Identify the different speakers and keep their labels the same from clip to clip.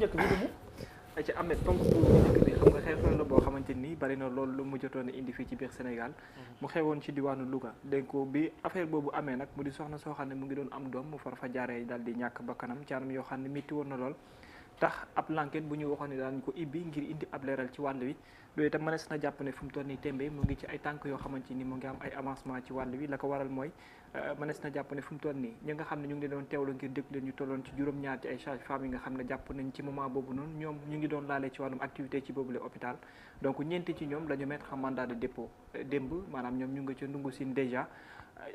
Speaker 1: njëkk bi du mu.
Speaker 2: ci Ahmed ponk bu njëkk bi xam nga xew-xew la boo xamante ni bari na loolu lu mu jotoon a indi fii ci biir Sénégal mu xewoon ci diwaanu Louga dégg ko bi affaire boobu amee nag mu di soxna soo xam ne mu ngi doon am doom mu far fa jaaree daal di ñàkk bakkanam ci anam yoo xam ne métti woon na lool tax ab l'enquête bu ñu waxoon ne daan ko ibbi ngir indi ab leeral ci wàll wi loolu itam mënees na jàpp ne fu mu toll nii tembe mu ngi ci ay tànk yoo xamante ni mu ngi am ay avancement ci wàll wi la ko waral mooy mënees na jàpp ne fu mu toll nii ñi nga xam ne ñu ngi doon teewlu ngir déglu leen ñu tolloon ci juróom-ñaar ci ay sages-femmes yi nga xam ne jàpp nañ ci moment boobu noonu ñoom ñu ngi doon laalee ci wàllum activité ci boobule hôpital donc ñeenti ci ñoom la ñu mettre en mandat de dépôt démb maanaam ñoom ñu ngi ca ndungu siin déjà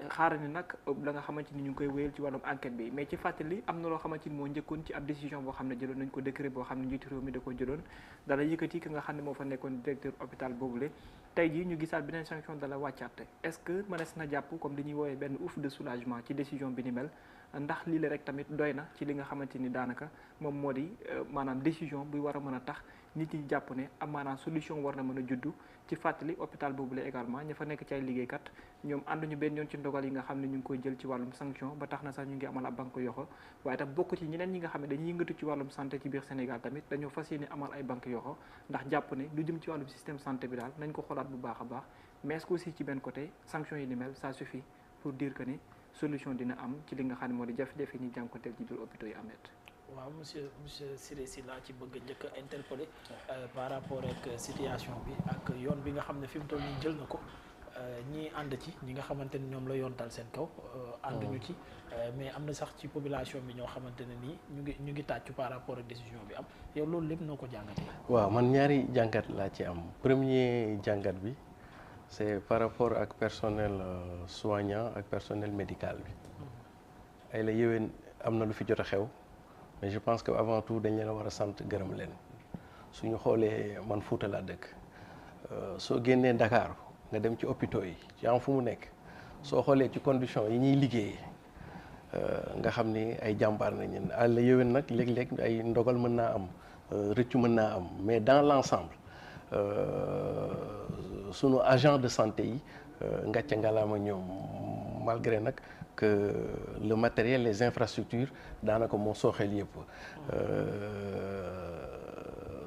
Speaker 2: xaaral ni nag la nga xamante ni ñu ngi koy wéyal ci wàllum enquête bi mais ci fàttali am na loo xamante ni moo njëkkoon ci ab décision boo xam ne jëloon nañ ko décret boo xam ne njiitu réew mi da ko jëloon dala yëkkati ki nga xam ne moo fa nekkoon directeur hôpital boobule tey jii ñu gisaat beneen sanction dala wàccaate est-ce que mënees na jàpp comme li ñuy woowee benn ouf de soulagement ci décision bi ni mel ndax lii la rek tamit doy na ci li nga xamante ni daanaka moom moo di maanaam décision bi war a mën a tax nit ñi jàpp ne am maanaam solution war na mën a juddu ci fàttali hôpital boobule également ña fa nekk ci ay liggéeykat ñoom ànduñu benn yoon ci ndogal yi nga xam ne ñu ngi koy jël ci wàllum sanction ba tax na sax ñu ngi amal ab banque yoxo waaye tam bokk ci ñeneen ñi nga xam ne dañuy yëngatu ci wàllum santé ci biir Sénégal tamit dañoo fas yéene amal ay banque yoxo ndax jàpp ne lu jëm ci wàllum système santé bi daal nañ ko xoolaat bu baax a baax mais est-ce que aussi ci benn côté sanction yi ni mel ça suffit pour dire que ni solution dina am ci li nga xam ne moo di jafe-jafe ñi jànkonteel ci biir hôpitaux yi amet
Speaker 1: waaw monsieur Siré Sy laa ci bëgg njëkk a interpellé par rapport ak situation bi ak yoon bi nga xam ne fi mu toll nii jël na ko ñii ànd ci ñi nga xamante ni ñoom la yoon dal seen kaw ànduñu ci mais am na sax ci population bi ñoo xamante ne nii ñu ngi tàccu par rapport ak décision bi am yow loolu lépp noo ko jàngatee.
Speaker 3: waaw man ñaari jàngat laa ci am premier jàngat bi c'est par rapport ak personnel soignant ak personnel médical bi ay la yéwén am na lu fi jot a xew mais je pense que avant tout dañ leen a war a sant gërëm leen suñu xoolee man Fuuta laa dëkk soo génnee Dakar nga dem ci hôpitaux yi ci am fu mu nekk soo xoolee ci conditions yi ñuy liggéeyee nga xam ni ay jàmbaar nañu àll yéwén nag léeg-léeg ay ndogal mën naa am rëccu mën naa am mais dans l'ensemble sunu agent de santé yi ngàcce ngalaama ñoom malgré nag que le matériel les infrastructures daanaka moo sooxeel yëpp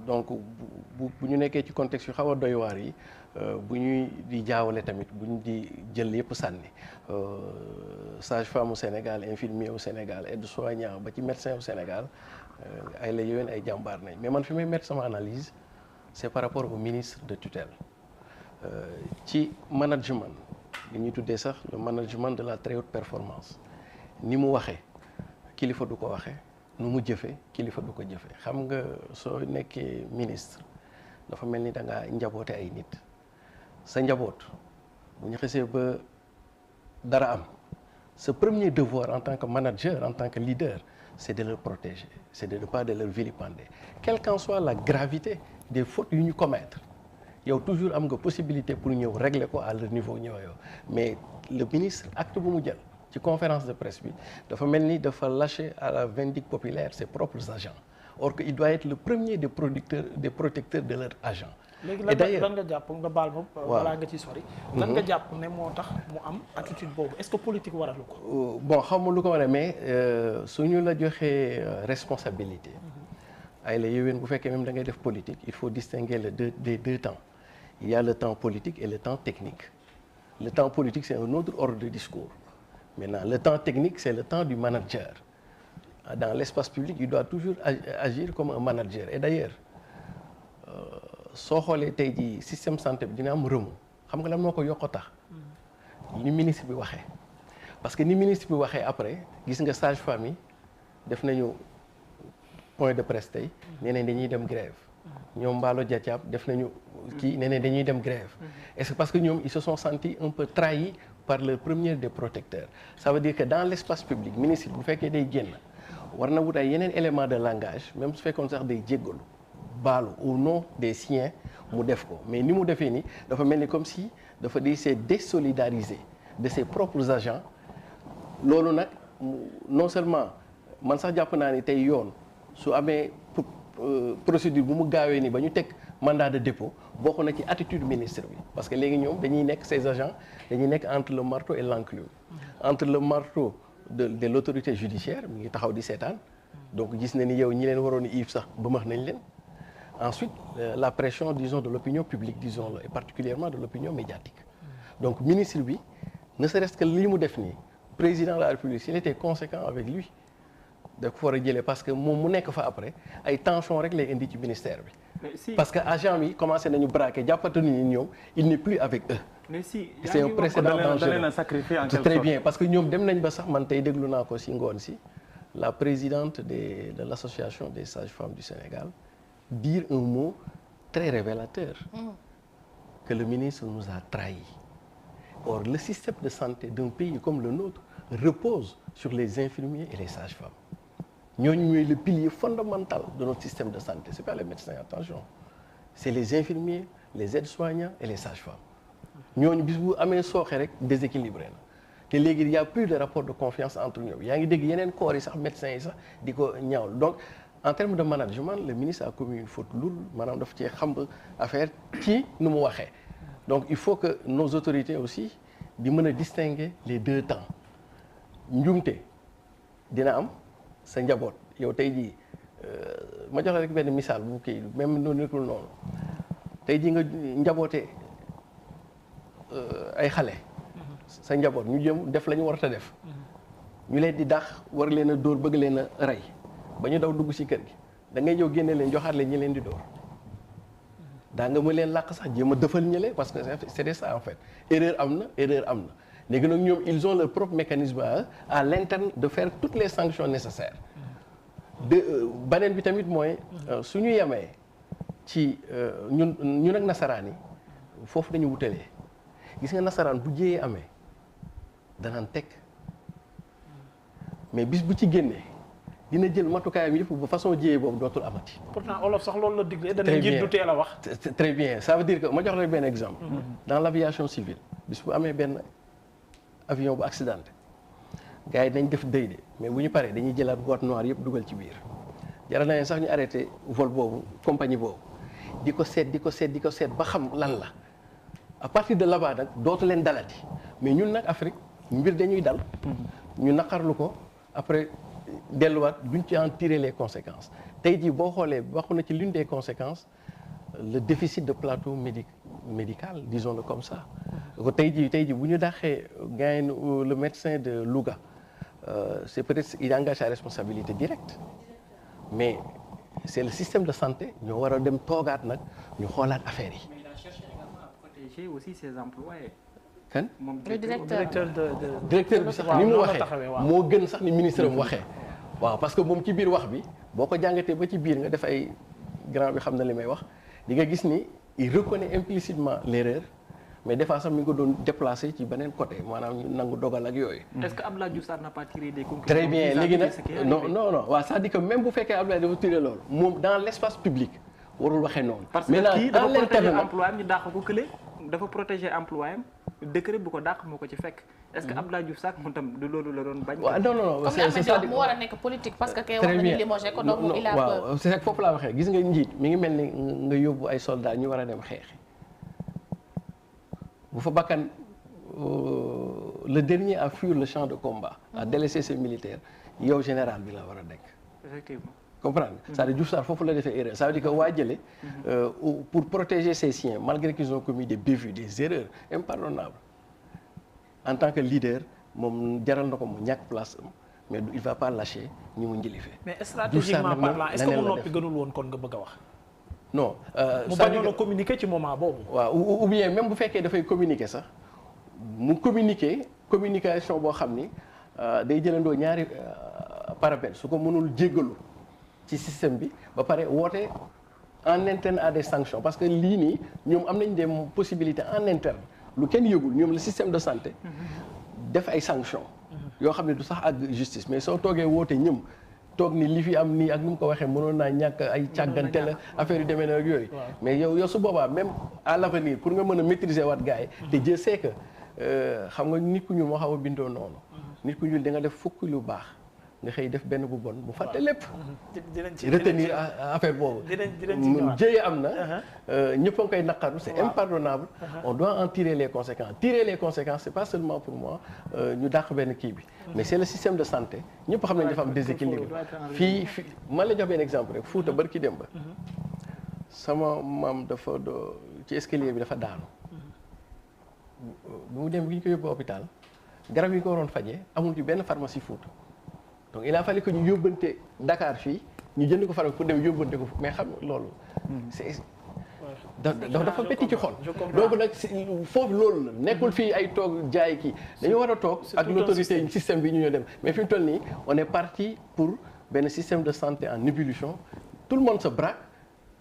Speaker 3: donc bu ñu nekkee ci contexte yu xaw a doy waar yi bu ñuy di jaawale tamit bu ñu di jël yëpp sànni sage-femme au Sénégal infirmier au Sénégal aide-soignant ba ci médecin au Sénégal ay la yowén ay jàmbaar nañ mais man fi may mettre sama analyse c'est par rapport au ministre de tutelle ci management li ñuy tuddee sax le management de la très haute performance ni mu waxee kilifa du ko waxee nu mu jëfee kilifa du ko jëfee xam nga soo nekkee ministre dafa mel ni da nga njaboote ay nit sa njaboot bu ñu xesee ba dara am sa premier devoir en tant que manager en tant que leader c'est de leur protéger c'est de ne pas de leur vilipender quelle qu'en soit la gravité des fautes yu ñu commettre yow toujours am nga possibilité pour ñëw régler ko à leur niveau ñëw yow mais le ministre acte bu mu jël ci conférence de presse bi dafa mel ni dafa lâcher à la vindicte populaire ses propres agents or que il doit être le premier des protecteurs de leurs agents.
Speaker 1: léegi lan nga jàpp nga baal ma. balaa nga ci sori. lan nga jàpp ne moo tax mu am attitude boobu est-ce que politique waralu ko.
Speaker 3: bon xam nga lu ko war a mais su ñu la joxee responsabilité. ay la yowén bu fekkee même da ngay def politique il faut distinguer les deux temps. Il y a le temps politique et le temps technique. Le temps politique, c'est un autre ordre de discours. Maintenant, le temps technique, c'est le temps du manager. Dans l'espace public, il doit toujours agir comme un manager. Et d'ailleurs, soo xoolee tey jii système santé bi dina am remous xam nga lan moo ko yokk tax ni ministre bi waxee parce que ni ministre bi waxee après gis nga sage-femme yi def nañu point de presse tey nee nañ dañuy dem grève ñoom Mballo Dia def nañu kii nee nañ dañuy dem grève est-ce que parce que ñoom ils se sont sentis un peu trahis par le premier des protecteurs ça veut dire que dans l'espace public ministre bu fekkee day génn war na wut ay yeneen élément de langage même su fekkoon sax day jéggalu baalu au nom des siens mu def ko mais ni mu defee ni dafa mel ni comme si dafa di s'est désolidarisé de ses propres agents loolu nag non seulement man sax jàpp naa ni tey yoon su amee procédure bu mu gaawee ni ba ñu teg mandat de dépôt bokk na ci attitude ministre bi parce que léegi ñoom dañuy nekk ces agents dañuy nekk entre le marteau et l'enclume entre le marteau de l'autorité judiciaire mi ngi taxaw di seetaan donc gis na ni yow ñi leen waroon iif sax ba max nañ leen. Ensuite la pression disons de l'opinion publique disons et particulièrement de l'opinion médiatique donc ministre bi ne serait-ce que lii mu def nii président de la République s'il était conséquent avec lui da ko war a jëlee parce que moom mu nekk fa après ay tension rek lay indi ci ministère bi. parce que agent yi commencé nañu braquer jàppatu ni ñoom il n'est plus avec eux.
Speaker 2: mais si
Speaker 3: c'est un précédent dangereux.
Speaker 2: c'est
Speaker 3: très bien parce que ñoom dem nañ ba sax man tey déglu naa ko si ngoon si la présidente de l'association des sages-femmes du Sénégal dire un mot très révélateur que le ministre nous a trahis. Or le système de santé d'un pays comme le nôtre repose sur les infirmiers et les sages-femmes. Ñooñu ñooy le pilier fondamental de notre système de santé. C'est pas les médecins, attention. C'est les infirmiers, les aides-soignants et les sages-femmes. Ñooñu bis bu amee sooxe rek déséquilibré na te léegi il y a plus de rapport de confiance entre ñoom yaa ngi dégg yeneen corps yi sax médecins yi sax di ko ñaawlu donc en termes de management le ministre a commis une faute lourde maanaam daf cee xam affaire ci nu mu waxee donc il faut que nos autorités aussi di mën a distinguer les deux temps njuumte dina am sa njaboot yow tey jii ma jox la rek benn misaal bu kii même noonu nekkul noonu tey jii nga njaboote ay xale sa njaboot ñu jëm def la ñu war a def ñu leen di dàq war leen a dóor bëgg leen a rey ba ñu daw dugg ci kër gi da ngay ñëw génne leen joxaat leen ñi leen di dóor daa nga mu leen làq sax jéem a dëfal ñële parce que c'est ça en fait erreur am na léegi nag ñoom ils ont leur propre mécanisme à l'interne de faire toutes les sanctions nécessaires beneen bi tamit mooy suñu yemee ci ñun ak nasaraan yi foofu dañu wutalee gis nga nasaraan bu jéyee amee danaan teg mais bis bu ci génnee dina jël matukaayam yëpp ba façon jiyee boobu dootul amati.
Speaker 1: pourtant olof sax loolu la digle dana njiit du teel a wax.
Speaker 3: très bien ça veut dire que ma jox la benn exemple. dans l'aviation civile bis bu amee benn avion bu accidenté gars yi dañ def dëy de mais bu ñu paree dañuy jëlaat boîte noire yëpp dugal ci biir jaral na leen sax ñu arrêté vol boobu compagnie boobu di ko seet ba xam lan la à partir de là-bas nag dootu leen dalati mais ñun nag Afrique mbir dañuy dal. ñu naqarlu ko après. delluwaat duñ ci en tirer les conséquences tey jii boo xoolee waxu na ci l'une des conséquences le déficit de plateau médical disons-le comme ça tey jii bu ñu dàqee gain le médecin de Louga c'est peut-être il engage sa responsabilité directe mais c'est le système de santé ñoo war a dem toogaat nag ñu xoolaat affaire yi.
Speaker 2: mais il a cherché également à protéger aussi ses employés.
Speaker 3: kan
Speaker 1: le directeur
Speaker 3: bi sax ni mu waxee moo gën sax ni ministre am waxee waaw parce que moom ci biir wax bi boo ko jàngatee ba ci biir nga def ay grand bi xam na li may wax di nga gis ni il reconnaît implicitement l'erreur mais des fois sax mi ngi ko doon déplacer ci beneen côté maanaam ñu nangu dogal ak yooyu.
Speaker 2: est-ce que Abdoulaye Diouf Sarr n'a pas tiré des conclusions?
Speaker 3: très bien léegi nag non waaw c'est-à-dire que même bu fekkee Abdoulaye dafa tiré loolu moom dans l'espace public warul waxee noonu.
Speaker 2: parce que kii dafa protéger emploi am ñu dàq ko kële dafa protéger emploi am décret bu ko dàq moo ko ci fekk. est-ce que Abdoulaye Diouf Sarr moom tam du loolu la doon bañ.
Speaker 3: waaw non
Speaker 4: c'est ça mu war a nekk politique parce que kay wax na ni limogé ko donc il a peur.
Speaker 3: waaw c'est foofu laa waxee gis nga njiit mi ngi mel ni nga yóbbu ay soldats ñu war a dem xeexi bu fa bakkan le dernier à fuir le champ de combat. à délaisser ses militaires yow général bi la war a nekk.
Speaker 2: effectivement.
Speaker 3: comprendre c'est-à-dire Diouf Sarr foofu la defee erreur ça veut dire que waa jële pour protéger ses siens malgré qu'ils ont commis des bévues des erreurs impardonnables en tant que leader moom jaral na ko mu ñàkk place am mais il va pas lâcher ñi mu njëlifee.
Speaker 1: mais stratégiquement parlant est-ce que mu noppi gënul woon kon nga bëgg a wax.
Speaker 3: non
Speaker 1: mu bañoon a communiquer ci moment boobu.
Speaker 3: waaw ou bien même bu fekkee dafay communiquer sax mu communication boo xam ni day jëlandoo ñaari paramètres su ko mënul jéggalu ci système bi ba pare woote en interne à des sanctions parce que lii nii ñoom am nañ des possibilités en interne lu kenn yëgul ñoom le système de santé def ay sanctions yoo xam ne du sax ak justice mais soo toogee woote ñëm toog ni li fi am nii ak nu mu ko waxee mënoon naa ñàkk ay càggante la affaire yu demee ak yooyu mais yow su boobaa même à l'avenir pour nga mën a maîtriser waat gars yi te Dieu sait que xam nga nit ku ñuul moo xaw a bindoo noonu nit ku ñuul da nga def fukk lu baax nga xëy def benn bu bon mu fàtte lépp.
Speaker 1: dinañ ci
Speaker 3: retenir affaire boobu.
Speaker 1: dinañ ci ñëwaat
Speaker 3: jëye am na. ñëpp a ngi koy naqaru c'est impardonnable. on doit en tirer les conséquences. Tirer les conséquences c'est pas seulement pour moi ñu dàq benn kii bi. mais c'est le système de santé ñëpp xam nañ dafa am déséquilibre. fii man la jox benn exemple rek Fouta barki dem ba. sama maam dafa ci escalier bi dafa daanu. bu mu dem bi ñu ko yóbbu hôpital garab yi ko waroon fajee amul ci benn pharmacie Fouta. donc il a fallu que ñu yóbbante Dakar fii ñu jënd ko pharmacie pour dem yóbbante ko mais xam loolu. c'est dafa métti ci xol. donc nag foofu loolu la nekkul fii ay toog jaay kii dañu war a toog ak l'autorité système bi ñu ñoo dem mais fi mu toll nii on est parti pour benn système de santé en ébullition tout le monde se braque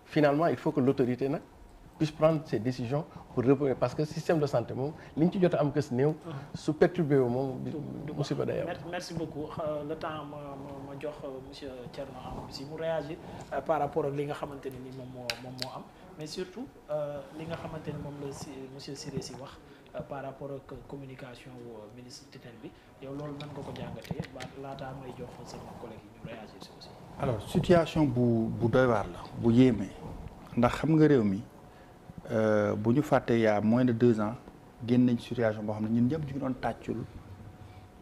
Speaker 3: finalement il faut que l'autorité nag puisse prendre ses décisions pour répondre parce que système de santé moom li ñu ci jot a am kës néew su perturbé wu moom du musiba day am.
Speaker 1: merci beaucoup le temps ma jox monsieur Thierno Amadou Sy mu réagir par rapport ak li nga xamante ne ni moom moo am mais surtout li nga xamante ne moom la monsieur Siré Sy wax par rapport ak communication ministre tutelle bi yow loolu nan nga ko jàngatee ba laataa may jox sama collègue yi ñu réagir si aussi.
Speaker 5: alors situation bu doy waar la bu yéeme ndax xam nga réew mi. bu ñu fàtte yaa moins de 2 ans génn nañ situation boo xam ne ñun ñëpp ñu ngi doon tàccul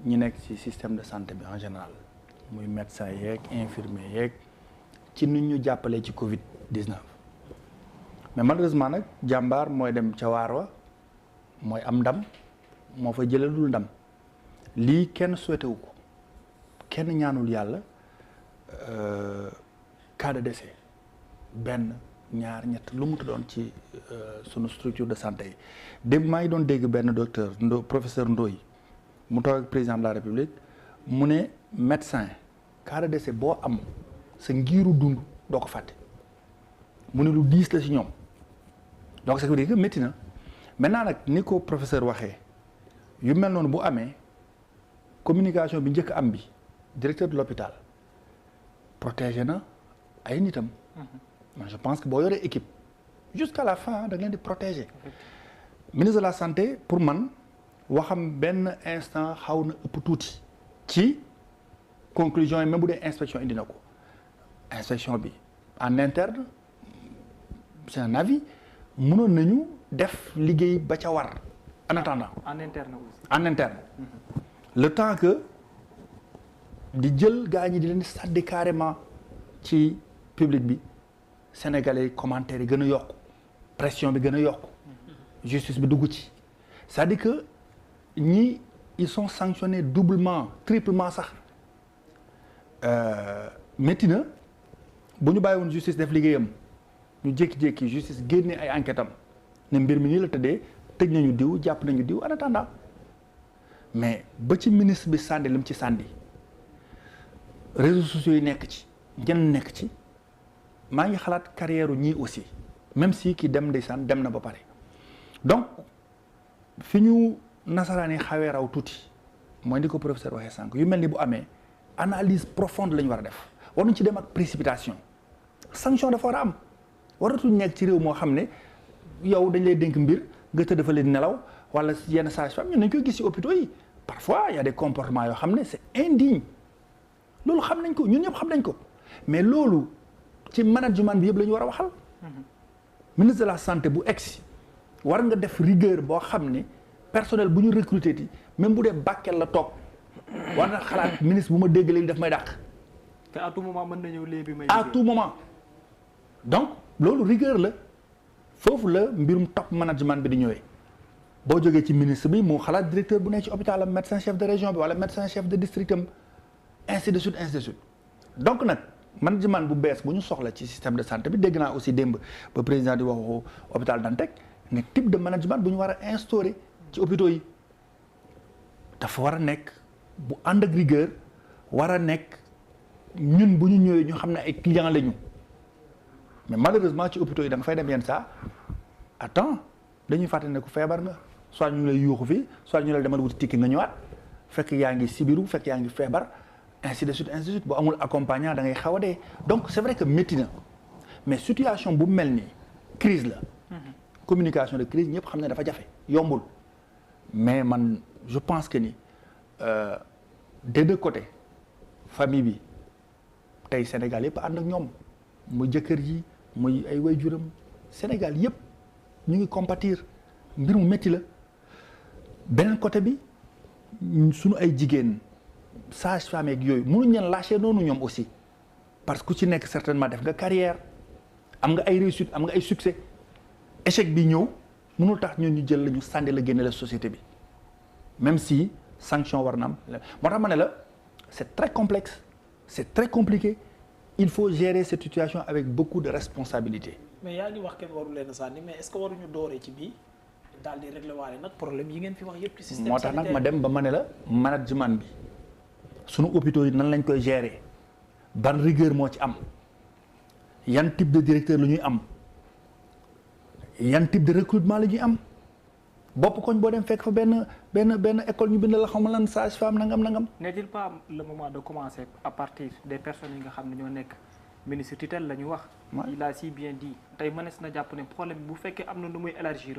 Speaker 5: ñu nekk ci système de santé bi en général muy médecin yeeg infirmier yeeg ci nu ñu jàppalee ci Covid 19. mais malheureusement nag jàmbaar mooy dem ca waar wa mooy am ndam moo fa jëlee dul ndam lii kenn souhaité wu ko kenn ñaanul yàlla cas de décès benn. ñaar ñett lu mu doon ci sunu structure de santé yi démb maa ngi doon dégg benn docteur professeur Ndoye mu toog ak président de la République mu ne médecin cas de décès boo am sa ngiiru dund doo ko fàtte mu ne lu diis la ci ñoom donc ça veut dire que métti na maintenant nag ni ko professeur waxee yu mel noonu bu amee communication bi njëkk am bi directeur de l'hôpital protégé na ay nitam. je pense que boo yoree équipe jusqu'à la fin da nga leen di protéger ministre de la santé pour man waxam benn instant xaw na ëpp tuuti ci conclusion yi même bu dee inspection indi na ko inspection bi en interne c'est un avis mënoon nañu def liggéey ba ca war en attendant
Speaker 2: en interne aussi.
Speaker 5: en interne le temps que di jël gaa ñi di leen sàddi carrément ci public bi Sénégalais commentaires yi gën a yokku pression bi gën a yokku justice bi dugg ci c'est-à-dire que ñi ils sont sanctionnés doublement triplement sax métti na bu ñu bàyyi woon justice def liggéeyam ñu jékki-jékki justice génne ay enquête am ne mbir mi nii la tëddee tëj nañu diw jàpp nañu diw en attendant mais ba ci ministre bi sànni li mu ci sànni réseaux sociaux yi nekk ci ñenn nekk ci. maa ngi xalaat carrière ñii aussi même si ki dem ndeysaan dem na ba pare donc fi ñu nasaraan yi xawee raw tuuti mooy ni ko professeur waxee sànq yu mel ni bu amee analyse profonde la ñu war a def waruñ ci dem ak précipitation sanction dafa war a am waratuñ nekk ci réew moo xam ne yow dañ lay dénk mbir nga tëdd fa leen nelaw wala yenn sage-femme ñun nañ koy gis ci hôpitaux yi parfois il y a des comportements yoo xam ne c'est indigne loolu xam nañ ko ñun ñëpp xam nañ ko mais loolu ci management bi yëpp la ñu war a waxal ministre de la santé bu egsi war nga def rigueur boo xam ne personnel bu ñu recruter ti même bu dee Bakel la toog war na xalaat ministre bu ma dégg léegi daf may dàq.
Speaker 2: te à tout moment mën na ñëw léegi may.
Speaker 5: à tout moment donc loolu rigueur la foofu la mbirum top management bi di ñëwee boo jógee ci ministre bi mu xalaat directeur bu nekk ci hôpital am médecin chef de région bi wala médecin chef de district am ainsi de suite ainsi de suite donc nag. management bu bees bu ñu soxla ci système de santé bi dégg naa aussi démb ba président di waxu hôpital Dantec ne type de management bu ñu war a instaurer ci hôpitaux yi dafa war a nekk bu ànd ak rigueur war a nekk ñun bu ñu ñëwee ñu xam ne ay clients lañu mais malheureusement ci hôpitaux yi da nga fay dem yenn saa attends dañuy fàtte ne ku feebar nga soit ñu lay yuuxu fii soit ñu lay demal wuti tikki nga ñëwaat fekk yaa ngi sibiru fekk yaa ngi feebar ainsi de suite boo amul accompagnant da ngay xaw a dee donc c'est vrai que métti na mais situation bu mel nii crise la communication de crise ñëpp xam ne dafa jafe yombul mais man je pense que ni des deux côtés famille bi tey Sénégal yëpp ànd ak ñoom muy jëkkër ji muy ay waajuram Sénégal yëpp ñu ngi compatir mbir mu métti la beneen côté bi suñu ay jigéen sage-femme ak yooyu mënuñ leen lâcher noonu ñoom aussi parce que ku ci nekk certainement def nga carrière am nga ay réussite am nga ay succès échec bi ñëw mënul tax ñun ñu jël la ñu sànni la génne la société bi même si sanction war na am moo tax ma ne la c'est très complexe c'est très compliqué il faut gérer cette situation avec beaucoup de responsabilité.
Speaker 1: mais yaa ngi wax kenn waru leen a sànni mais est-ce que waruñu dooree ci bii daal di régler waale nag problème yi ngeen fi wax yëpp ci système
Speaker 5: moo tax nag ma dem ba ma ne la management bi sunu hôpitaux yi nan lañ koy gérer ban rigueur moo ci am yan type de directeur la ñuy am yan type de recrutement la ñuy am bopp koñ boo dem fekk fa benn école ñu bind la xaw ma lan sage-femme nangam.
Speaker 2: n'est-il pas le moment de commencer à partir des personnes yi nga xam ne ñoo nekk ministre tutelle la ñu wax. il a si bien dit tey mënees na jàpp ne problème bu fekkee am na nu muy élargir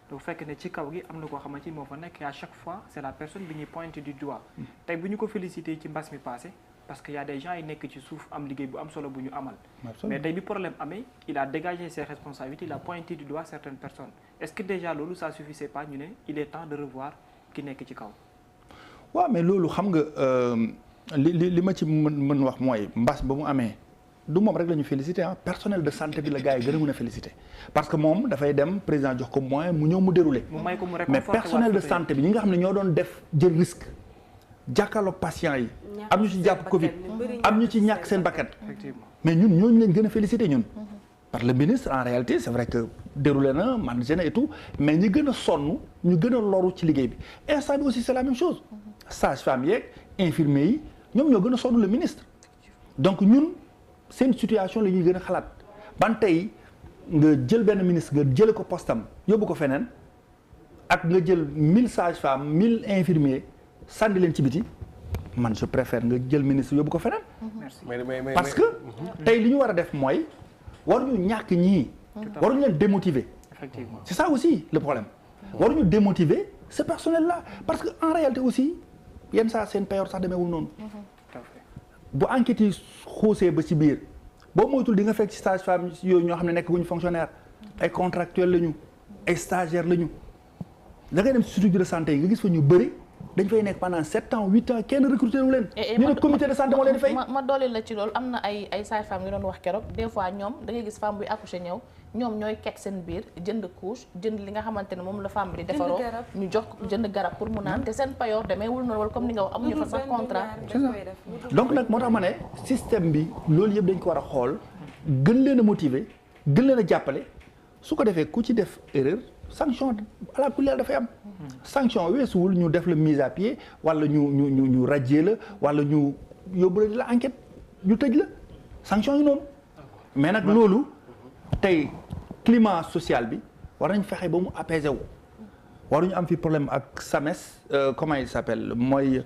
Speaker 2: bu fekkee ne ci kaw gi am na koo xamante ni moo fa nekk et à chaque fois c'est la personne bi ñuy pointer du doigt. tey bu ñu ko féliciter ci mbas mi passé parce que y a des gens yi nekk ci suuf am liggéey bu am solo bu ñu amal. mais tey bi problème amee il a dégagé ses responsabilités il a pointé du doigt certaines personnes est-ce que déjà loolu ça suffisait pas ñu ne il est temps de revoir ki nekk ci kaw.
Speaker 5: waaw mais loolu xam nga li ma ci mën wax mooy mbas ba mu amee du moom rek la ñu féliciter personnel de santé bi la gars yi gën a mën a féliciter parce que moom dafay dem président jox ko moyen mu ñëw mu dérouler. mais personnel de santé bi ñi nga xam ne ñoo doon def jël risque jàkkaarloog patients yi. am ñu ci jàpp Covid am ñu ci ñàkk seen bakkan. mais ñun ñooñu lañ gën a féliciter ñun. par le ministre en réalité c'est vrai que déroulé na managé na et tout mais ñi gën a sonn ñu gën a loru ci liggéey bi instant bi aussi c'est la même chose sage-femme yeeg infirmiers yi ñoom ñoo gën a sonn le ministre donc ñun seen situation la ñuy gën a xalaat ban tey nga jël benn ministre nga jële ko postam yóbbu ko feneen ak nga jël 1000 sages-femmes 1000 infirmiers sànni leen ci biti man je préfère nga jël ministre yóbbu ko feneen parce que tey li ñu war a def mooy waruñu ñàkk ñii waruñu leen démotiver effectivement c'est ça aussi le problème waruñu démotiver ce personnel là parce que en réalité aussi yenn saa seen payoor sax demeewul noonu bu enquête yi xuusee ba ci biir boo moytul di nga fekk ci sage-femme yooyu ñoo xam ne nekk guñu fonctionnaire ay contractuels lañu ay stagiaires lañu da ngay dem ci structure de santé yi nga gis fa ñu bëri dañ fay nekk pendant 7 ans 8 ans kenn recruté wu leen. ñu ne comité de santé moo leen di fay.
Speaker 4: ma dolli la ci loolu am na ay sages-femmes yu doon wax keroog des fois ñoom da ngay gis femme buy accoucher ñëw ñoom ñooy ket seen biir jënd couche jënd li nga xamante ne moom la femme bi di defaroo ñu jox jënd garab pour mu naan te seen payoor demeewul noonu wala comme ni nga wax amuñu fa sax contrat.
Speaker 5: donc nag moo tax ma ne système bi loolu yëpp dañ ko war a xool gën leen a motiver gën leen a jàppale su ko defee ku ci def erreur sanction à la kulli dafay am. sanction weesuwul ñu def la mise à pied wala ñu radier la wala ñu yóbbu la la enquête ñu tëj la sanction yi noonu mais nag loolu tey climat social bi war nañ fexe ba mu apaiser wu waruñu am fi problème ak SAMES comment il s'appelle mooy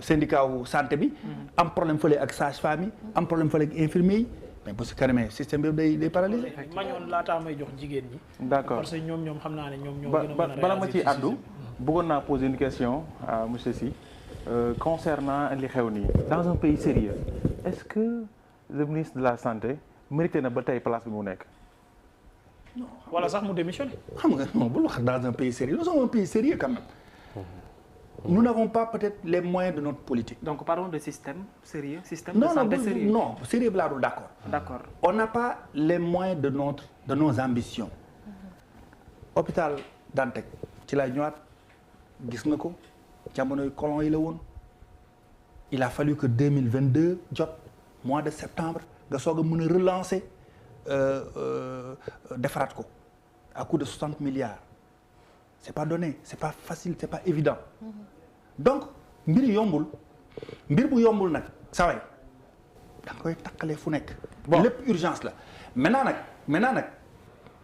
Speaker 5: syndicat wu santé bi am problème fële ak sage-femme yi am problème fële ak infirmier yi mais bu si kanamee système bi day paralysé.
Speaker 1: ma ñoon laataa may jox jigéen ñi.
Speaker 2: d'accord
Speaker 1: parce que ñoom xam naa ne ñoom ñoo gën a mën a
Speaker 2: bala ma ciy àddu bëggoon naa poser une question à monsieur Sy concernant li xew nii dans un pays sérieux est-ce que le ministre de la santé mérité na ba tey place bi mu nekk.
Speaker 1: wala sax mu démissionné.
Speaker 5: xam nga non bul wax dans un pays sérieux nous sommes un pays sérieux quand même. Nous n'avons pas peut-être les moyens de notre politique.
Speaker 2: Donc parlons de système sérieux, système de santé sérieux.
Speaker 5: Non, sérieux laa dul d'accord.
Speaker 2: D'accord.
Speaker 5: On n'a pas les moyens de nos ambitions. Hôpital Dantec ci lay ñëwaat gis nga ko jamonoy colon yi la woon. Il a fallu que 2022 jot mois de septembre nga soog a mën a relancer defaraat ko à coût de 60 milliards. C'est pas donné, c'est pas facile, c'est pas évident. Donc mbir yombul mbir bu yombul nag saa waay da nga koy takkalee fu nekk. bon lépp urgence la maintenant nag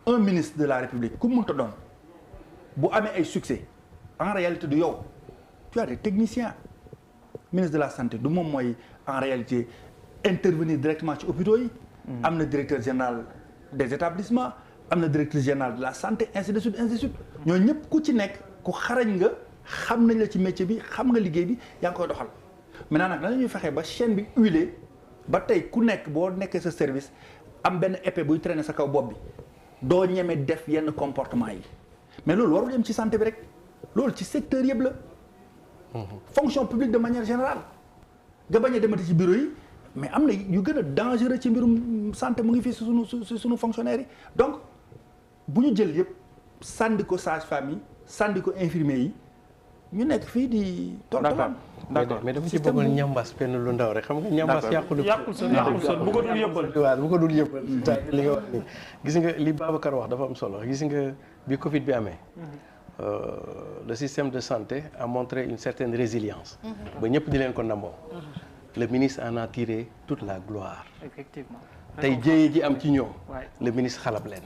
Speaker 5: un ministre de la République ku mu mënta doon bu amee ay succès en réalité du yow tu as des techniciens ministre de la santé du moom mooy en réalité intervenir directement ci hôpitaux yi. am na directeur général des établissements. am na directrice générale de la santé ainsi de suite ñooñu ñëpp ku ci nekk ku xarañ nga xam nañ la ci métier bi xam nga liggéey bi yaa ngi koy doxal maintenant nag nan la ñuy fexee ba chaîne bi huilé ba tey ku nekk boo nekkee sa service am benn épée buy traîner sa kaw bopp bi doo ñeme def yenn comportement yi mais loolu warul yem ci santé bi rek loolu ci secteur yëpp la. fonction publique de manière générale nga bañ a demati ci bureau yi mais am na yu gën a dangereux ci mbirum santé mu ngi fii si sunu fonctionnaires yi donc bu ñu jël yëpp sànni ko sage-femme yi sànni ko infirmier yi ñu nekk fii di.
Speaker 3: d'accord mais dama ci bëggoon ñambaas benn lu ndaw rek xam nga ñambaas yàqul
Speaker 2: sa bu ko dul yëppal.
Speaker 3: waaw bu ko dul yëppal. li nga wax nii gis nga li Babacar wax dafa am solo gis nga bi Covid bi amee. Le système de santé a montré une certaine résilience. ba ñëpp di leen ko namboo. Le ministre en a tiré toute la gloire.
Speaker 2: Effectivement.
Speaker 3: tey jéye ji am ci ñoom. le ministre xalab leen.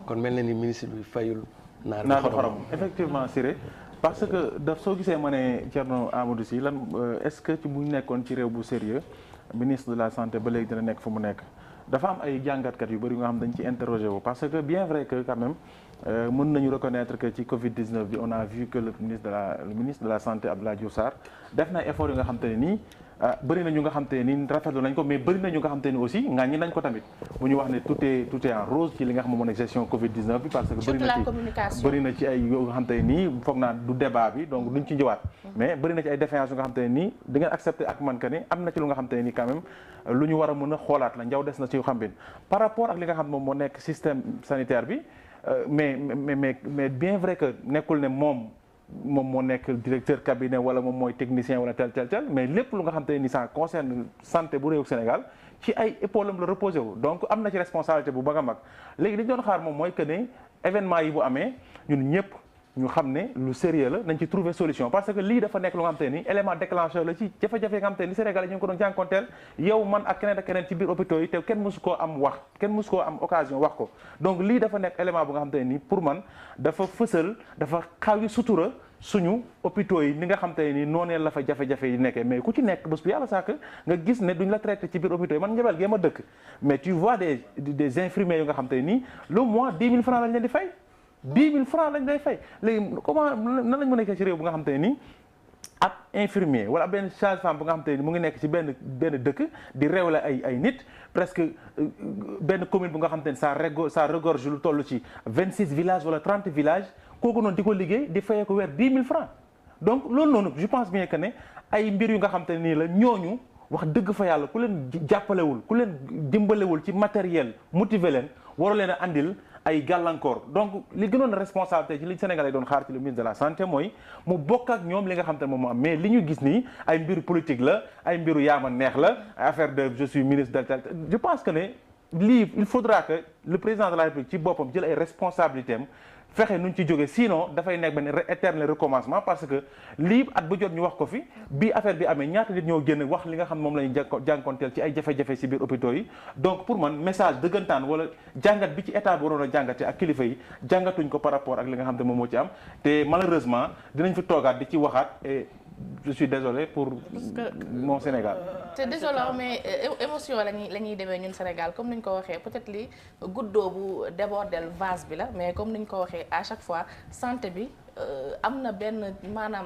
Speaker 3: kon mel na ni ministre bi fayul. naar xorom
Speaker 6: effectivement Siré parce que daf soo gisee ma ne Thierno Amadou Sy lan est-ce que ci bu ñu nekkoon ci réew bu sérieux ministre de la santé ba léegi dina nekk fu mu nekk dafa am ay jàngatkat yu bëri yu nga xam dañ ci interroger wu parce que bien vrai que quand même mën nañu reconnaître que ci Covid-19 bi on a vu que le ministre de la santé Abdoulaye Diouf Sarr def na effort yu nga xam te ne nii bëri na ñu nga xam te ne nii rafetlu nañ ko mais bëri na ñu nga xam te ne aussi ŋàññi nañ ko tamit bu ñu wax ne tout est en rose ci li nga xam ne moo nekk gestion Covid-19 bi parce que bëri na ci ay yoo nga xam te ne nii foog naa du débat bi donc duñ ci ñëwaat mais bëri na ci ay défaillances yu nga xam te ne nii di ngeen accepter ak man que ne am na ci lu nga xam te ne nii quand même lu ñu war a mën a xoolaat la njaw des na ci xam bin par rapport ak li nga xam moom moo nekk système sanitaire bi mais bien vrai que nekkul ne moom moo nekk directeur cabinet wala moom mooy technicien wala tel mais lépp lu nga xam te ne ni ça concerne santé bu réew Sénégal ci ay épaules am la reposé wu donc am na ci responsabilité bu mag a mag léegi li ñu doon xaar moom mooy que ne événement yi bu amee ñun ñëpp ñu xam ne lu sérieux la nañ ci trouver solution parce que lii dafa nekk lu nga xam te ni élément déclencheur la ci jafe-jafe nga xam te ni Sénégal yi ñu ngi ko doon jànkonteel yow man ak keneen ci biir hôpitaux yi te kenn mësu koo am occasion wax ko donc lii dafa nekk élément bu nga xam te ni pour man dafa fësal dafa xaw yi sutura suñu hôpitaux yi ni nga xam te ni noonee la fa jafe-jafe yi nekkee mais ku ci nekk bés bu yàlla sàkk nga gis ne duñ la traité ci biir hôpitaux yi man njabel gee ma dëkk mais tu vois des infirmiers yu nga xam te ni le mois 10 000 francs lañ leen di fay 10 000 francs lañ lay fay léegi comment nan lañ mën a nekkee ci réew bu nga xam te nii ab infirmier wala benn sage-femme bu nga xam te ni mu ngi nekk ci benn dëkk di réewle ay nit presque benn commune bu nga xam te ni ça regorge lu toll ci 26 villages wala 30 villages kooku noonu di ko liggéey di fayee ko weer 10 000 francs donc loolu noonu je pense bien que ne ay mbir yu nga xam te nii la ñooñu wax dëgg fa yàlla ku leen jàppalewul ku leen dimbalewul ci matériel motiver leen waru leen a andil ay gàllankoor donc li gënoon responsabilité ci li Sénégal yi doon xaar ci le ministre de la santé mooy mu bokk ak ñoom li nga xam te ne moom moo am mais li ñu gis nii ay mbiru politique la ay mbiru yaama neex la affaire de je suis ministre de tel je pense que ne lii il faudra que le président de la République ci boppam jël ay responsabilités am fexe nuñ ci jógee sinon dafay nekk benn éternel recommencement parce que lii at bu jot ñu wax ko fi bii affaire bi amee ñaata nit ñoo génn wax li nga xam moom la ñu jànkonteel ci ay jafe-jafe ci biir hôpitaux yi donc pour man message dëggantaan wala jàngat bi ci état bi waroon a jàngate ak kilifa yi jàngatuñ ko par rapport ak li nga xam te moom moo ci am te malheureusement dinañ fi toogaat di ci waxaat et je suis désolé pour mon Sénégal.
Speaker 4: te désolé mais émotion la ñuy demee ñun Sénégal comme ni ñu ko waxee peut-être li guddoo bu débordel vase bi la mais comme ni ñu ko waxee à chaque fois santé bi am na benn maanaam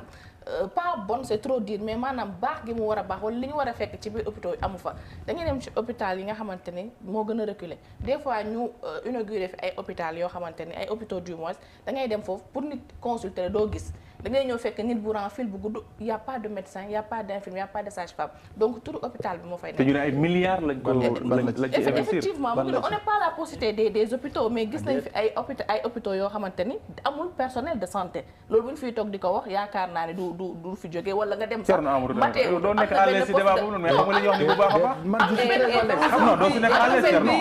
Speaker 4: pas bon c'est trop dire mais maanaam baax gi mu war a baax wala li ñu war a fekk ci biir hôpitaux yi amu fa da ngay dem ci hôpital yi nga xamante ni moo gën a reculer des fois ñu inauguré fi ay hôpital yoo xamante ni ay hôpitaux du moins da ngay dem foofu pour nit consulter doo gis da ngay ñëw fekk nit bu rang fil bu gudd y a pas de médecin y a pas d'infirmier y a pas de sage-femme donc tout hôpital bi moo fay nekk.
Speaker 6: te ñu ne ay milliards lañ ko lañ ci investir.
Speaker 4: effectivement on n'est pas là pour citer des hôpitaux mais gis nañ fi ay hôpitaux yoo xamante ni amul personnel de santé loolu bu ñu fiy toog di ko wax yaakaar naa ne du fi jógee wala nga dem sax
Speaker 6: Thierno doo nekk à l'aise ci débat boobu noonu mais xam nga li ñu wax ni bu baax a baax man je suis très à l'aise non doo si nekk à l'aise Thierno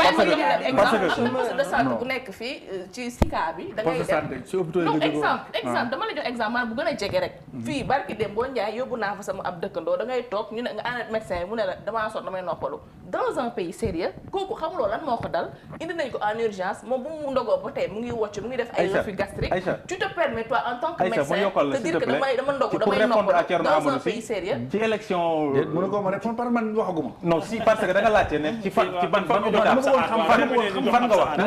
Speaker 6: parce que
Speaker 4: poste de santé bu nekk fii ci Sika bi da ngay dem exemple dama la jox exemple bu gën a jege rek fii barki dem boo njaay yóbbu naa fa sama ab dëkkandoo da ngay toog ñu ne nga ànd médecin mu ne la damaa sonn damay noppalu dans un pays sérieux kooku xamuloo lan moo ko dal indi nañ ko en urgence moom bu mu ndogoo ba tey mu ngi wocc mu ngi def ay reflux gastrique tu te permets toi en tant que médecin te dire que dama ndogu damay noppalu dans un pays sérieux
Speaker 6: ci élection
Speaker 5: mën na ko ma répondre par man waxaguma
Speaker 6: non si parce que da nga laajte ne ci fan fan nga wax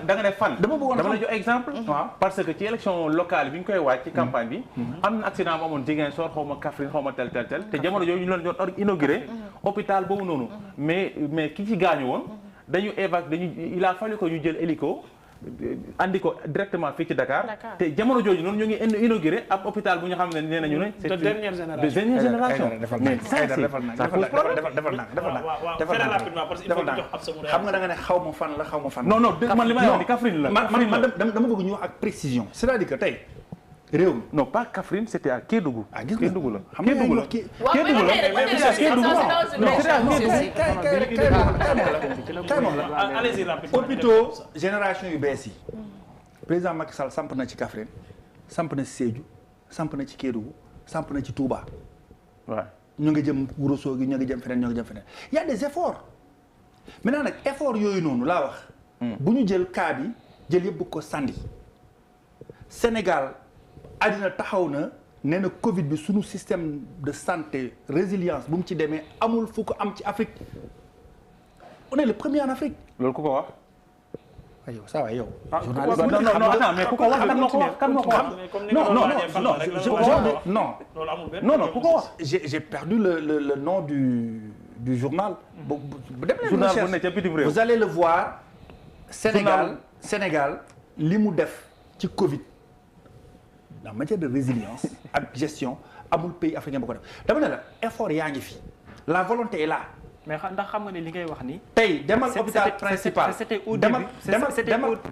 Speaker 6: da nga ne fan dama la jox exemple parce que ci élection locale bi ñu koy waaj ci campagne bi am na accident bu amoon Ziguinchor xaw ma Kaffrine xaw ma tel te jamono yooyu ñu leen doon inauguré hôpital boobu noonu mais ki ci gaañu woon dañu il a fallu que ñu jël hélico andi ko directement fii ci Dakar te jamono jooju noonu ñu ngi inauguré ab hôpital bu ñu xam ne nee nañu ne c'est de dernière génération mais ça
Speaker 5: xam nga da nga ne xaw ma fan la
Speaker 6: non man li may wax ni Kaffrine la
Speaker 5: man dama bëgg ñu wax ak précision c'est-à-dire que tey réew mi
Speaker 6: non pas Kaffrine c'était à Kédougou.
Speaker 5: gis nga
Speaker 6: Kédougou la
Speaker 5: xam nga wax hôpitaux génération yu bees yi président Macky Sall samp na ci Kaffrine samp na ci Sédhiou samp na ci Kédougou samp na ci Touba
Speaker 6: waaw
Speaker 5: ñu ngi jëm Ourossogui ñu ngi jëm feneen y a des efforts maintenant nag effort yooyu noonu laa wax bu ñu jël cas bi jël yëpp bëgg ko sandi Sénégal àddina taxaw na nee na Covid bi suñu système de santé résilience bu mu ci demee amul fu ko am ci Afrique on est le premier en Afrique.
Speaker 6: loolu ku ko wax.
Speaker 5: yow ça va yow.
Speaker 6: journaliste non attends mais ku ko wax kan moo ko wax. non ku ko wax.
Speaker 5: j'ai perdu le nom du journal.
Speaker 6: journal bu ne ca bitim réew.
Speaker 5: vous allez le voir. Sénégal li mu def ci Covid. en matière de résilience ak gestion amul pays africain bu ko def dama ne la effort yaa ngi fi la volonté est là.
Speaker 2: mais ndax xam nga ne li ngay wax ni
Speaker 5: tey demal hôpital principal
Speaker 2: c'était au début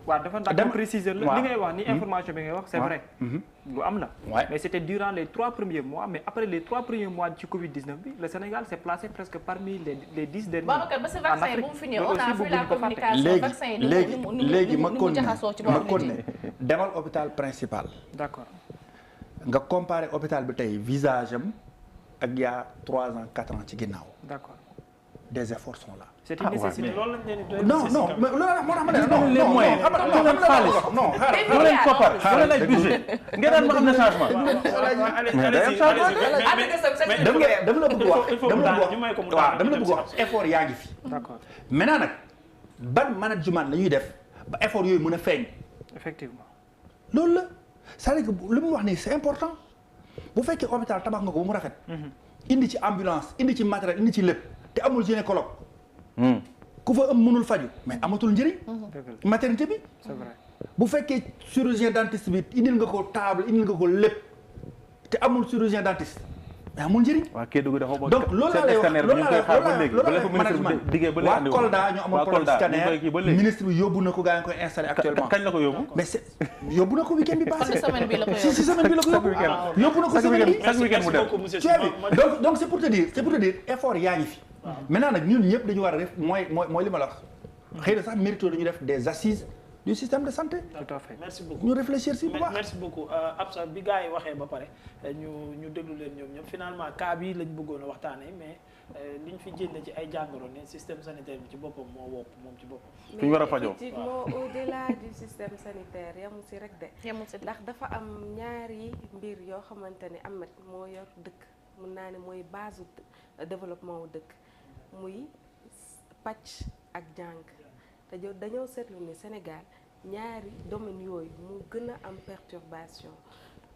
Speaker 2: waaw dafa préciser la li ngay wax ni information bi ngay wax c'est vrai lu am la mais c'était durant les 3 premiers mois mais après les 3 premiers mois ci Covid-19 bi le Sénégal s'est placé presque parmi les 10 derniers
Speaker 4: Babacar ba si vaccin bu mu fi ñëw on a vu la communication vaccin yi
Speaker 5: léegi ma kon ne demal hôpital principal
Speaker 2: d'accord
Speaker 5: nga comparer hôpital bi tey visage am ak il y a 3 ans 4 ans ci ginnaaw
Speaker 2: d'accord
Speaker 5: des efforts sont là.
Speaker 2: c'est une nécessité
Speaker 1: loolu lañ leen di
Speaker 5: non mais loolu moo tax ma ne
Speaker 6: les moyens non xaaral ay budget ngeen daan ma am na changement
Speaker 5: dama la bëgg wax effort yaa ngi fi
Speaker 2: d'accord
Speaker 5: maintenant nag ban management la ñuy def ba effort yooyu mën a feeñ
Speaker 2: effectivement
Speaker 5: loolu la c'est-à-dire que li mu wax nii c'est important bu fekkee hôpital tabax nga ko ba mu rafet indi ci ambulance indi ci matériel indi ci lépp te amul gynécologue ku fa am mënul faju mais amatul njëriñ maternité bi
Speaker 2: c'est vrai
Speaker 5: bu fekkee chirurgien dentiste bi indil nga ko table indil nga ko lépp te amul chirurgien dentiste mais amul njëriñ donc loolu laa lay wax waa Kolda ñoo amoon problème scanner ministre bi yóbbu na ko gaa ngi koy installé actuellement
Speaker 6: kañ la ko yóbbu
Speaker 5: mais c'est yóbbu na ko week-end bi passé
Speaker 4: semaine bi la ko
Speaker 5: si semaine bi la ko yóbbu na ko semaine bi
Speaker 6: chaque week-end mu dem
Speaker 5: donc c'est pour te dire effort yaa ngi fi maintenant nag ñun ñëpp dañu war a def mooy li ma la wax xëy na sax mérito dañu def des assises du système de santé.
Speaker 2: tout à fait
Speaker 1: merci beaucoup
Speaker 5: ñu réfléchir si bu baax.
Speaker 1: merci beaucoup Absa bi gars yi waxee ba pare ñu déglu leen ñoom ñëpp finalement cas bi lañ bëggoon a waxtaanee mais liñ fi jëlee ci ay jàngoro ne système sanitaire bi ci boppam moo wopp moom ci boppam.
Speaker 6: fi ñu war a fajoo
Speaker 7: effectivement au-delà du système sanitaire yemul si rek de.
Speaker 4: yemul si
Speaker 7: ndax dafa am ñaari mbir yoo xamante ne Ahmed moo yor dëkk mun naa ne mooy base développement wu dëkk muy pàcc ak jàng te dañoo seetlu ni Sénégal ñaari domaines yooyu mu gën a am perturbation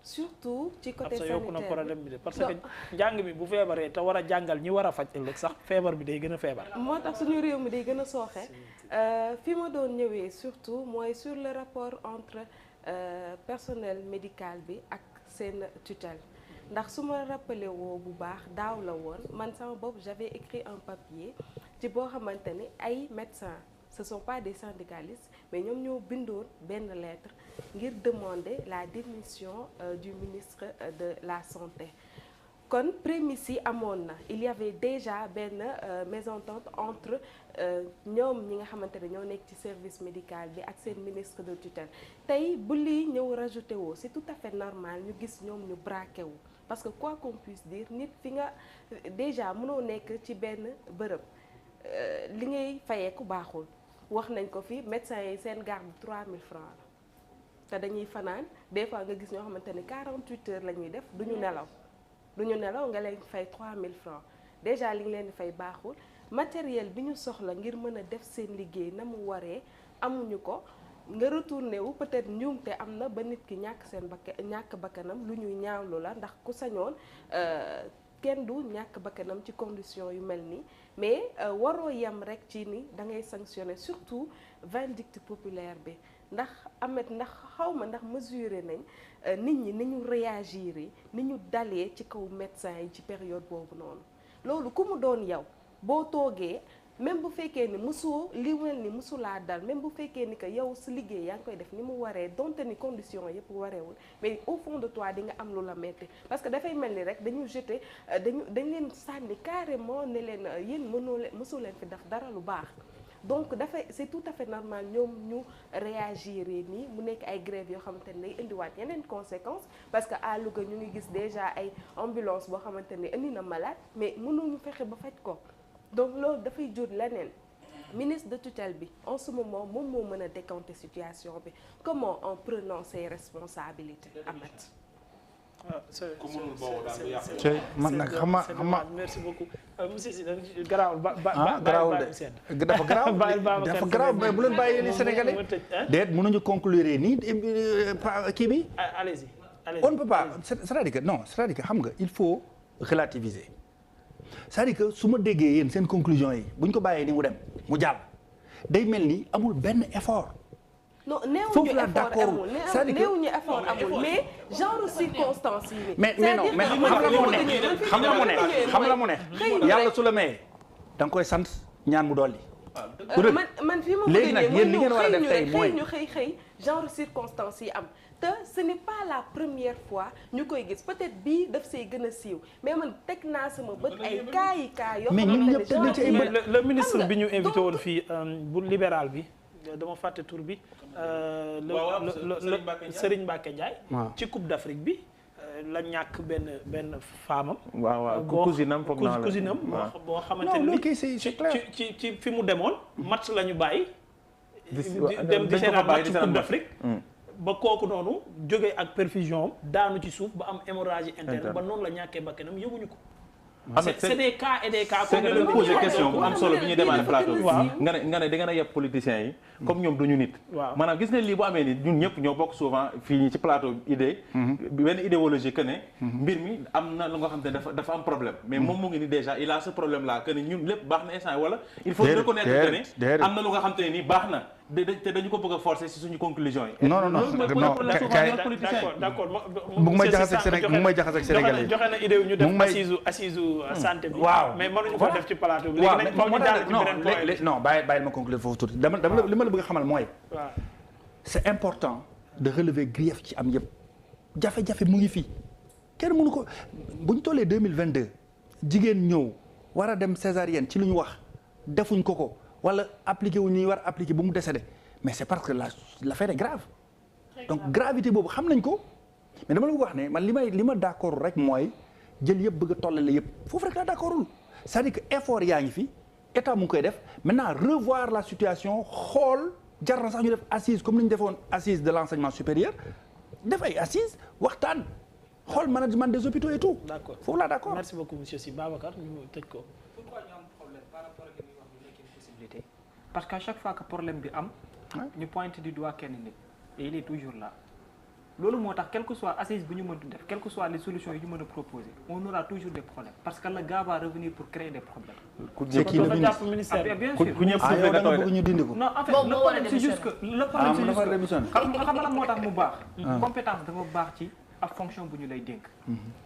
Speaker 7: surtout ci côté sanitaire
Speaker 1: yokku na problème bi de parce que njàng mi bu feebaree te war a jàngal ñi war a faj ëllëg sax feebar bi day gën a feebar.
Speaker 7: moo tax suñu réew mi day gën a sooxe fi ma doon ñëwee surtout mooy sur le rapport entre personnel médical bi ak seen tutelle ndax su ma rappelé woo bu baax daaw la woon man sama bopp j'avais écrit un papier ci boo xamante ni ay médecins ce sont pas des syndicalistes mais ñoom ñoo bindoon benn lettre ngir demander la démission du ministre de la santé kon prémices yi amoon na il y avait déjà benn mésentente entre ñoom ñi nga xamante ne ñoo nekk ci service médical bi ak seen ministre de tutelle tey bu lii ñëw rajouté woo c'est tout à fait normal ñu gis ñoom ñu braqué wu parce que quoi qu'on puisse dire nit fi nga déjà mënoo nekk ci benn bërëb li ngay fayeeku baaxul wax nañ ko fi médecins yi seen garde 3000 francs la te dañuy fanaan des fois nga gis ñoo xamante ne 48 heures la ñuy def duñu nelaw nga leen fay 3000 francs déjà li nga leen di fay baaxul matériel bi ñu soxla ngir mën a def seen liggéey na mu waree amuñu ko nga retourné wu peut-être njuumte am na ba nit ki ñàkk bakkanam lu ñuy ñaawlu la ndax ku sañoon kenn du ñàkk bakkanam ci condition yu mel nii mais waroo yem rek ci ni da ngay sanctionner surtout vindicte populaire bi ndax ndax xawma ndax mesurer nañ nit ñi ni ñu réagir ni ñu dalee ci kaw médecin yi ci période boobu noonu loolu ku mu doon yow boo toogee même bu fekkee ni li mel ni musulaa dal même bu fekkee ni que yow sa liggéey yaa ngi koy def ni mu waree donte ni condition yëpp wareewul mais au fond de toi di nga am lu la metti parce que dafay mel ni rek dañu jeté dañ leen sànni carrément ne leen yéen mësoo leen fi def dara lu baax donc c'est tout à fait normal ñoom ñu réagir nii mu nekk ay grèves yoo xamante ne day indiwaat yeneen conséquences parce que à Louga ñu ngi gis déjà ay ambulance boo xamante ne indi na malade mais mënuñu fexe ba faj ko donc loolu dafay jur leneen ministre de tutelle bi en ce moment moom moo mën a décanter situation bi comment en prenant ses responsabilités Amath.
Speaker 5: man nag xam nga
Speaker 1: merci beaucoup monsieur Sy garaawul
Speaker 5: garaawul de dafa garaaw mais bu leen bàyyi ni Sénégalais déet mënuñu conclure nii kii bi
Speaker 1: allez-y
Speaker 5: on ne peut pas c'est-à-dire que xam nga il faut relativiser c'est-à-dire que su ma déggee yéen seen conclusion yi bu ñu ko bàyyee ni mu dem mu jàll day mel ni amul benn effort.
Speaker 7: non néewuñu effort amul néewuñu effort amul mais genre circonstance yi.
Speaker 5: mais non mais xam la mu ne yàlla su la mayee da nga koy sant ñaan mu dolli.
Speaker 7: man fi ma
Speaker 5: léegi nag yéen li ngeen war a def tey mooy
Speaker 7: ñu xëy genre circonstance yi am te ce n'est pas la première fois ñu koy gis peut-être bii daf say gën a siiw mais man teg naa sama bët ay cas yoo
Speaker 5: mais ñun ñëpp teg nañ ci ay bët.
Speaker 1: le ministre bi ñu invité woon fii bu libéral bi dama fàtte tur bi Serigne Mbacké Ndiaye ci Coupe d'Afrique bi la ñàkk benn femme am.
Speaker 6: waaw cousinam foog naa la
Speaker 1: cousinam boo xamante ni ci fi mu demoon match la ñu bàyyi. dem di seetaan match Coupe d'Afrique. ba kooku noonu jógee ak perfusion daanu ci suuf ba am hémorragie interne ba noonu la ñàkkee bakkanam yëguñu ko. c'est des cas et des cas.
Speaker 6: c'est que dañu posé question bu am solo bi ñuy démarrer plateau bi. nga ne da ngeen a yeb politiciens yi. comme ñoom duñu nit. waaw maanaam gis nga lii bu amee ni ñun ñëpp ñoo bokk souvent fii ñi ci plateau idée. benn idéologie que ne. mbir mi am na lu nga xam ne dafa am problème. mais moom mu ngi ni déjà il a ce problème là que ne ñun lépp baax na instant wala. il faut reconnaître que ne am na lu nga xam te ne nii baax na. te dañu ko bëgg a forcer ci suñu conclusion yi.
Speaker 5: non d'accord mu ngi may jaxase ak Sénégalais yi
Speaker 1: joxe na idée ñu def assise santé bi.
Speaker 5: waaw
Speaker 1: mais mënuñu ko def ci plateau bi. léegi nag foog ñu jàll ci beneen point.
Speaker 5: non bàyyi ma conclure foofu tuuti dama li ma la bëgg a xamal mooy.
Speaker 1: waaw
Speaker 5: c'est important de relever grief ci am yëpp jafe-jafe mu ngi fii kenn mënu ko bu ñu tollee 2022 jigéen ñëw war a dem césarienne ci lu ñu wax defuñ ko. wala appliqué wu ñuy war a appliqué bu mu décédé mais c'est parce que l'affaire est grave donc gravité boobu xam nañ ko mais dama la bëgg wax ne man li ma d'accord rek mooy jël yëpp bëgg a tollale yëpp foofu rek laa d'accordul c'est-à-dire que effort yaa ngi fi état mu ngi koy def maintenant revoir la situation xool jar na sax ñu def assise comme ni ñu defoon assise de l'enseignement supérieur def ay assise waxtaan xool management des hôpitaux et tout.
Speaker 1: D'accord
Speaker 5: foofu laa d'accord.
Speaker 1: merci beaucoup monsieur Sy Babacar ñu tëj ko.
Speaker 2: parce qu'à chaque fois que problème bi am ñu pointe du doigt kenn nit et il est toujours là loolu moo tax quel que soit assise bu ñu mën def quelles que soient les solutions yi ñu mën a proposer on aura toujours des problèmes parce que le gars va revenir pour créer des problèmes.
Speaker 5: c'est qui le ministre
Speaker 2: bien sûr
Speaker 6: ku ñëpp
Speaker 5: yow da nga bëgg ñu dindi ko.
Speaker 2: non en fait le problème c'est juste que le problème c'est juste que xam nga lan moo tax mu baax compétence dafa baax ci ak fonction bu ñu lay dénk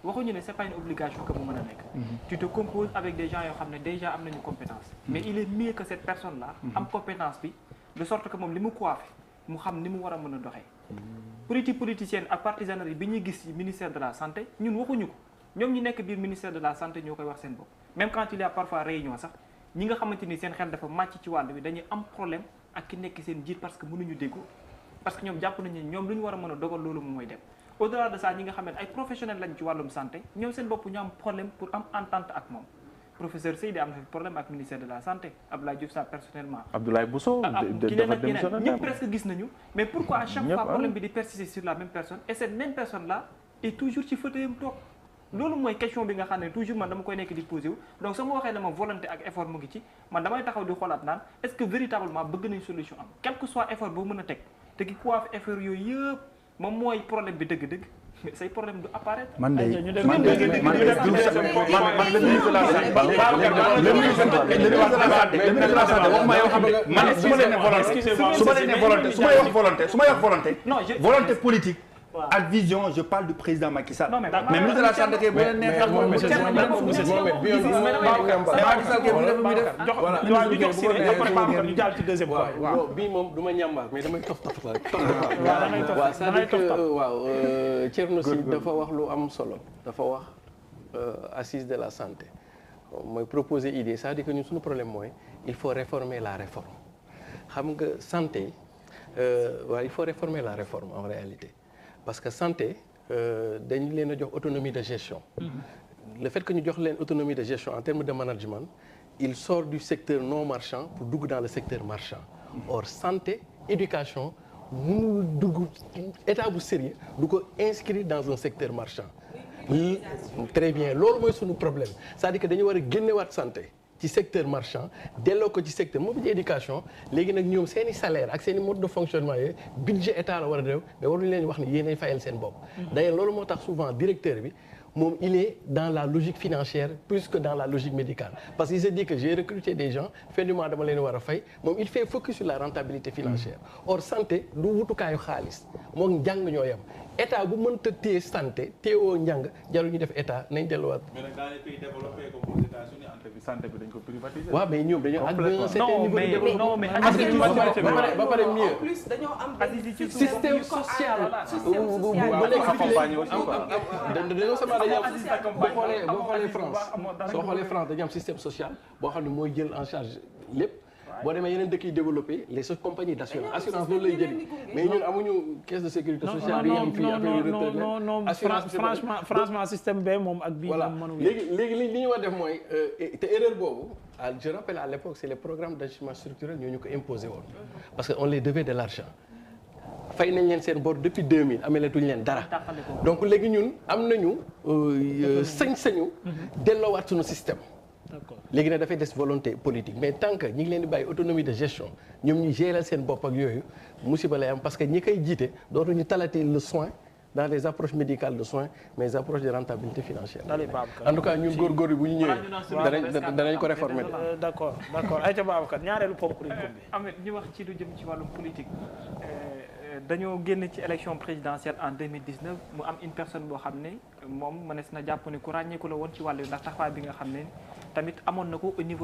Speaker 2: waxuñu ne c'est pas une obligation que mu mën a nekk tu te composes avec des gens yoo xam ne déjà am nañu compétence mais il est mieux que cette personne là am compétence bi de sorte que moom li mu coiffé mu xam ni mu war a mën a doxee politique politicienne ak partisanerie bi ñuy gis ci ministère de la santé ñun waxuñu ko ñoom ñi nekk biir ministère de la santé ñoo koy wax seen bopp même quand il y a parfois réunion sax ñi nga xamante ni seen xel dafa màcc ci wàll bi dañuy am problème ak ki nekk seen jiit parce que mënuñu déggoo parce que ñoom jàpp nañu ñoom lu ñu war a mën a dogal loolu moom mooy dem au-delà de ça ñi nga xam ne ay professionnels lañ ci wàllum santé ñoom seen bopp ñu am problème pour am entente ak moom professeur Seydi am na problème ak ministère de la santé Abdoulaye Diouf Sarr personnellement.
Speaker 6: Abdoulaye Bousso dafa démissionné
Speaker 2: ñëpp presque gis nañu mais pourquoi à chaque fois problème bi di persister sur la même personne et cette même personne là est toujours ci fauteuilam toog loolu mooy question bi nga xam ne toujours man dama koy nekk di posé wu donc soo ma waxee ne ma volonté ak effort mu ngi ci man damay taxaw di xoolaat naan est-ce que véritablement bëgg nañ solution am quel que soit effort boo mën a teg te ki coiffe affaire yooyu yëpp moom mooy problème bi dëgg-dëgg mais say problème du apparaître.
Speaker 5: man de
Speaker 1: Ayca ñu dem
Speaker 5: man de man de le ministre de la santé waxuma yoo xam ne man su ma leen ne volonté su ma leen ne volonté su may wax volonté su may wax volonté volonté politique ak vision je parle du président Macky Sall. mais ministre de la santé kay bu leen neexal moom Macky Sall kay bu def
Speaker 1: ñu jàll ci deuxième point.
Speaker 3: waaw bii moom du ma ñàmbaar mais damay tof la waaw c'est-à-dire que waaw Thierno Sy dafa wax lu am solo dafa wax assise de la santé mooy proposer idée c'est-à-dire que ñun suñu problème mooy il faut réformer la réforme xam nga santé waaw il faut réformer la réforme en réalité parce que santé dañu leen a jox autonomie de gestion le fait que ñu jox leen autonomie de gestion en termes de management il sort du secteur non marchand pour dugg dans le secteur marchand or santé éducation mënul dugg état bu sérieux du ko inscrire dans un secteur marchand très bien loolu mooy sunu problème c'est-à-dire que dañu war a génnewaat santé ci secteur marchand delloo ko ci secteur moom ci éducation léegi nag ñoom seen i salaire ak seen i mode de fonctionnement yooyu budget état la war a def mais waruñu leen wax ni yéenay fayal seen bopp d'ailleurs loolu moo tax souvent directeur bi moom il est dans la logique financière plus que dans la logique médicale parce qu'il se dit que j'ai recruté des gens fin du mois dama leen war a fay moom il fait focus sur la rentabilité financière or santé du wutukaayu xaalis moom njàng ñoo yem état bu mënta téye santé téewoo njàng jarul ñu def état nañ delluwaat.
Speaker 6: mais nag dans les pays développés comme aux États-Unis santé bi dañ ko privatiser.
Speaker 3: waaw mais ñoom dañoo àgg un certain niveau de développement. ba pare mieux.
Speaker 7: en plus dañoo am
Speaker 3: système social. dañoo sama dañoo am boo xoolee France soo xoolee France dañoo am système social boo xam ne mooy jël en charge lépp. boo demee yeneen dëkk yi développé les compagnies d'assurance assurance loolu lay jëriñ mais ñun amuñu caisse de sécurité sociale.
Speaker 1: non franchement système B moom ak bii moom mënul.
Speaker 3: léegi li ñu war def mooy te erreur boobu je rappelle à l'époque c'est les programmes d'ajustement structurel ñoo ñu ko imposé woon parce que on les devait de l'argent fay nañ leen seen bor depuis 2000 ameletuñ leen dara donc léegi ñun am nañu sañ-sañu delloowaat suñu système. léegi nag dafay des volonté politique mais tant que ñi ngi leen di bàyyi autonomie de gestion ñoom ñu gérer seen bopp ak yooyu musiba lay am parce que ñi koy jiite dootuñu talati le soin dans les approches médicales de soins mais les approches de rentabilité financière. en tout cas ñun góorgóorlu bu ñu ñëwee. danañ ko réformer.
Speaker 1: d'accord ayca Babacar ñaareelu ponk bi.
Speaker 2: Ahmed ñu wax ci lu jëm ci wàllum politique dañoo génn ci élection présidentielle en 2019 mu am une personne boo xam ne moom mënees na jàpp ne ku ràññeeku la woon ci wàllu ndax taxawaay bi nga xam ne tamit amoon na ko au niveau de